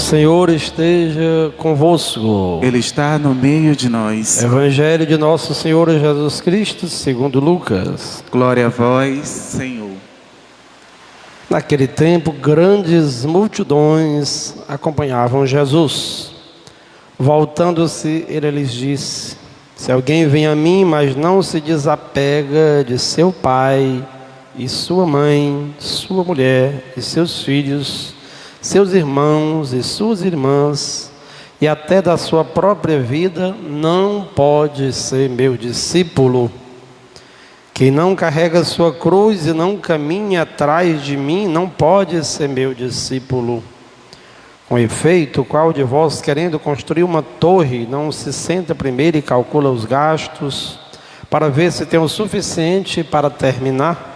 Senhor esteja convosco. Ele está no meio de nós. Evangelho de nosso Senhor Jesus Cristo, segundo Lucas. Glória a vós, Senhor. Naquele tempo, grandes multidões acompanhavam Jesus. Voltando-se, ele lhes disse: se alguém vem a mim, mas não se desapega de seu pai e sua mãe, sua mulher e seus filhos, seus irmãos e suas irmãs, e até da sua própria vida, não pode ser meu discípulo. Quem não carrega sua cruz e não caminha atrás de mim, não pode ser meu discípulo. Com efeito, qual de vós, querendo construir uma torre, não se senta primeiro e calcula os gastos, para ver se tem o suficiente para terminar?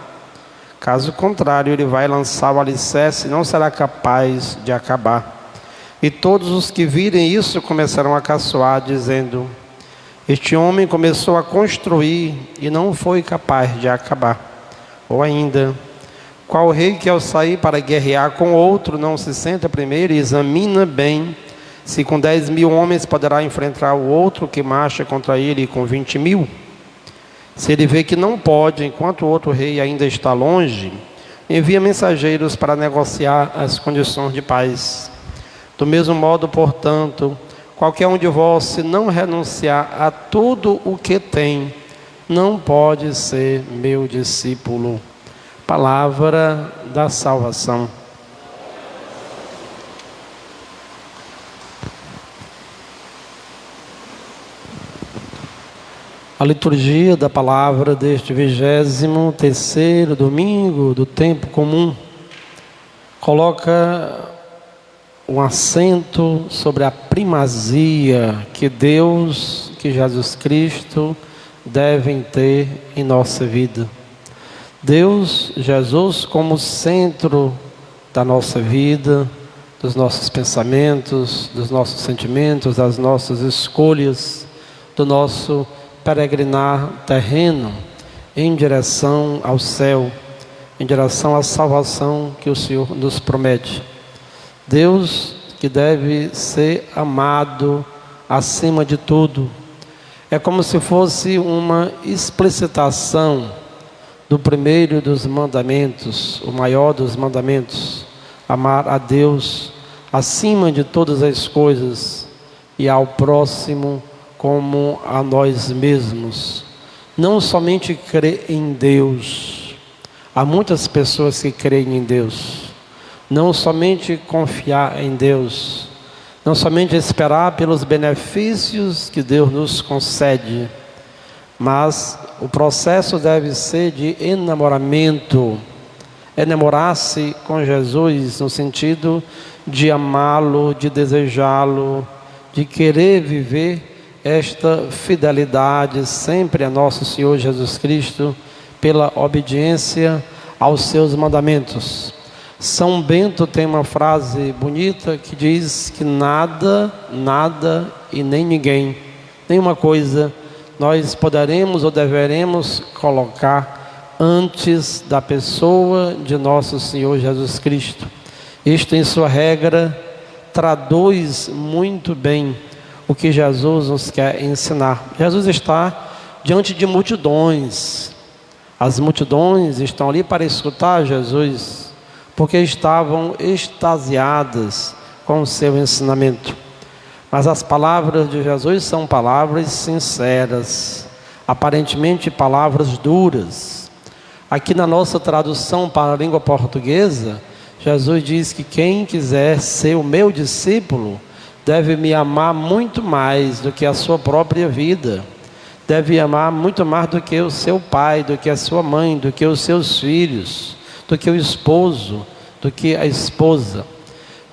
Caso contrário, ele vai lançar o alicerce e não será capaz de acabar. E todos os que virem isso começarão a caçoar, dizendo: este homem começou a construir e não foi capaz de acabar. Ou ainda, qual rei que ao sair para guerrear com outro não se senta primeiro e examina bem se com 10.000 homens poderá enfrentar o outro que marcha contra ele com 20.000? Se ele vê que não pode, enquanto o outro rei ainda está longe, envia mensageiros para negociar as condições de paz. Do mesmo modo, portanto, qualquer um de vós, se não renunciar a tudo o que tem, não pode ser meu discípulo. Palavra da salvação. A liturgia da palavra deste 23º domingo do tempo comum coloca um acento sobre a primazia que Deus, que Jesus Cristo devem ter em nossa vida. Deus, Jesus como centro da nossa vida, dos nossos pensamentos, dos nossos sentimentos, das nossas escolhas, do nosso peregrinar terreno em direção ao céu, em direção à salvação que o Senhor nos promete. Deus que deve ser amado acima de tudo. É como se fosse uma explicitação do primeiro dos mandamentos, o maior dos mandamentos: amar a Deus acima de todas as coisas e ao próximo como a nós mesmos. Não somente crer em Deus. Há muitas pessoas que creem em Deus. Não somente confiar em Deus. Não somente esperar pelos benefícios que Deus nos concede. Mas o processo deve ser de enamoramento. Enamorar-se com Jesus no sentido de amá-lo, de desejá-lo, de querer viver esta fidelidade sempre a nosso Senhor Jesus Cristo pela obediência aos seus mandamentos. São Bento tem uma frase bonita que diz que nada e nem ninguém, nenhuma coisa nós poderemos ou deveremos colocar antes da pessoa de nosso Senhor Jesus Cristo. Isto, em sua regra, traduz muito bem o que Jesus nos quer ensinar. Jesus está diante de multidões. As multidões estão ali para escutar Jesus, porque estavam extasiadas com o seu ensinamento. Mas as palavras de Jesus são palavras sinceras, aparentemente palavras duras. Aqui na nossa tradução para a língua portuguesa, Jesus diz que quem quiser ser o meu discípulo deve me amar muito mais do que a sua própria vida. Deve amar muito mais do que o seu pai, do que a sua mãe, do que os seus filhos, do que o esposo, do que a esposa.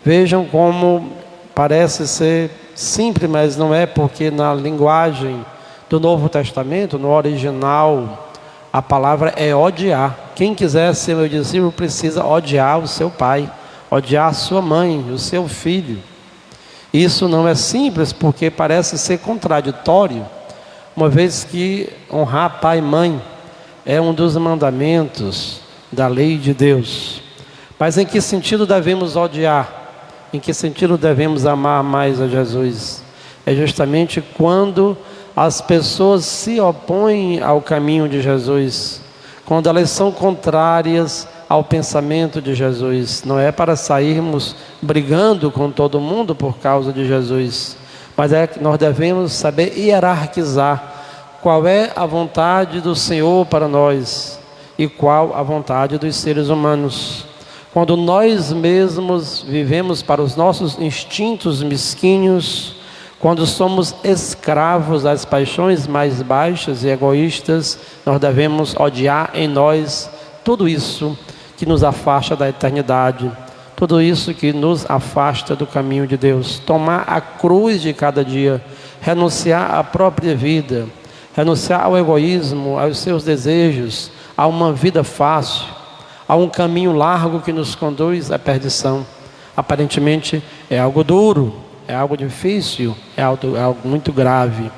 Vejam como parece ser simples, mas não é, porque na linguagem do Novo Testamento, no original, a palavra é odiar. Quem quiser ser meu discípulo precisa odiar o seu pai, odiar a sua mãe, o seu filho. Isso não é simples, porque parece ser contraditório, uma vez que honrar pai e mãe é um dos mandamentos da lei de Deus. Mas em que sentido devemos odiar? Em que sentido devemos amar mais a Jesus? É justamente quando as pessoas se opõem ao caminho de Jesus, quando elas são contrárias ao pensamento de Jesus. Não é para sairmos brigando com todo mundo por causa de Jesus, mas é que nós devemos saber hierarquizar qual é a vontade do Senhor para nós e qual a vontade dos seres humanos. Quando nós mesmos vivemos para os nossos instintos mesquinhos, quando somos escravos das paixões mais baixas e egoístas, nós devemos odiar em nós tudo isso que nos afasta da eternidade, tudo isso que nos afasta do caminho de Deus. Tomar a cruz de cada dia, renunciar à própria vida, renunciar ao egoísmo, aos seus desejos, a uma vida fácil, a um caminho largo que nos conduz à perdição. Aparentemente é algo duro, é algo difícil, é algo muito grave.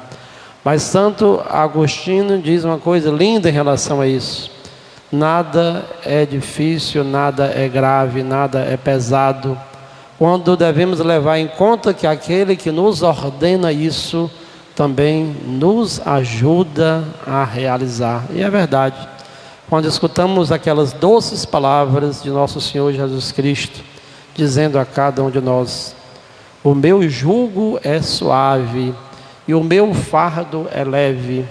Mas Santo Agostinho diz uma coisa linda em relação a isso: nada é difícil, nada é grave, nada é pesado, quando devemos levar em conta que aquele que nos ordena isso também nos ajuda a realizar. E é verdade. Quando escutamos aquelas doces palavras de nosso Senhor Jesus Cristo, dizendo a cada um de nós: o meu jugo é suave e o meu fardo é leve.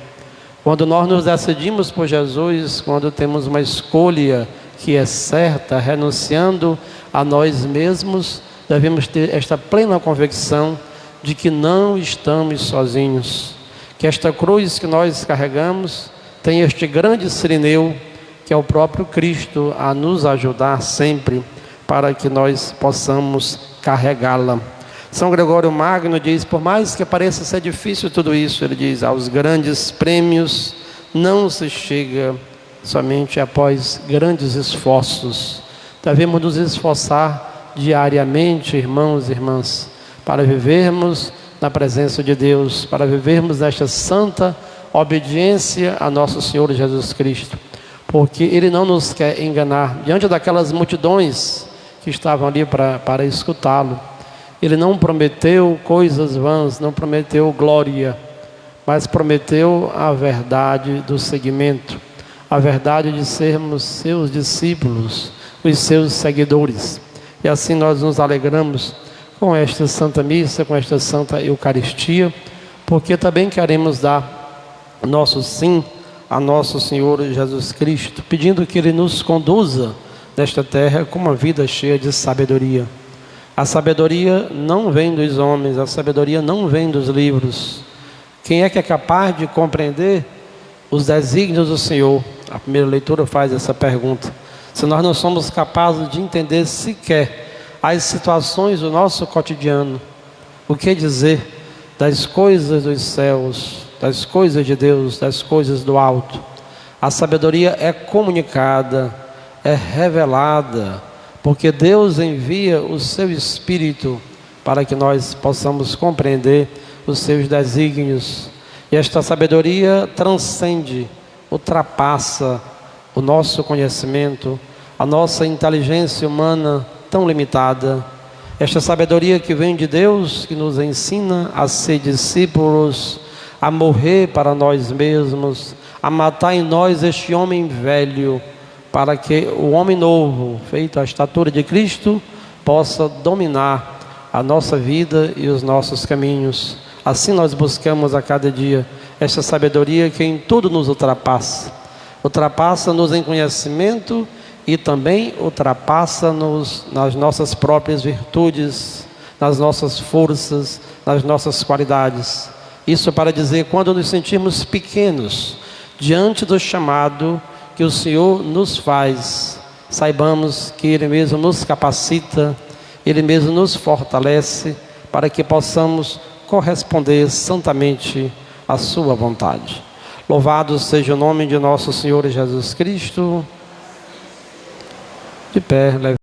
Quando nós nos decidimos por Jesus, quando temos uma escolha que é certa, renunciando a nós mesmos, devemos ter esta plena convicção de que não estamos sozinhos, que esta cruz que nós carregamos tem este grande sirineu, que é o próprio Cristo, a nos ajudar sempre para que nós possamos carregá-la. São Gregório Magno diz: por mais que pareça ser difícil tudo isso, ele diz, aos grandes prêmios não se chega somente após grandes esforços. Devemos nos esforçar diariamente, irmãos e irmãs, para vivermos na presença de Deus, para vivermos nesta santa obediência a nosso Senhor Jesus Cristo, porque Ele não nos quer enganar. Diante daquelas multidões que estavam ali para escutá-lo, Ele não prometeu coisas vãs, não prometeu glória, mas prometeu a verdade do seguimento, a verdade de sermos seus discípulos, os seus seguidores. E assim nós nos alegramos com esta Santa Missa, com esta Santa Eucaristia, porque também queremos dar nosso sim a nosso Senhor Jesus Cristo, pedindo que Ele nos conduza nesta terra com uma vida cheia de sabedoria. A sabedoria não vem dos homens, a sabedoria não vem dos livros. Quem é que é capaz de compreender os desígnios do Senhor? A primeira leitura faz essa pergunta. Se nós não somos capazes de entender sequer as situações do nosso cotidiano, o que dizer das coisas dos céus, das coisas de Deus, das coisas do alto? A sabedoria é comunicada, é revelada, porque Deus envia o seu Espírito para que nós possamos compreender os seus desígnios. E esta sabedoria transcende, ultrapassa o nosso conhecimento, a nossa inteligência humana tão limitada. Esta sabedoria que vem de Deus, que nos ensina a ser discípulos, a morrer para nós mesmos, a matar em nós este homem velho, para que o homem novo, feito à estatura de Cristo, possa dominar a nossa vida e os nossos caminhos. Assim nós buscamos a cada dia esta sabedoria que em tudo nos ultrapassa. Ultrapassa-nos em conhecimento e também ultrapassa-nos nas nossas próprias virtudes, nas nossas forças, nas nossas qualidades. Isso para dizer, quando nos sentimos pequenos diante do chamado que o Senhor nos faz, saibamos que Ele mesmo nos capacita, Ele mesmo nos fortalece para que possamos corresponder santamente à sua vontade. Louvado seja o nome de nosso Senhor Jesus Cristo. De pé,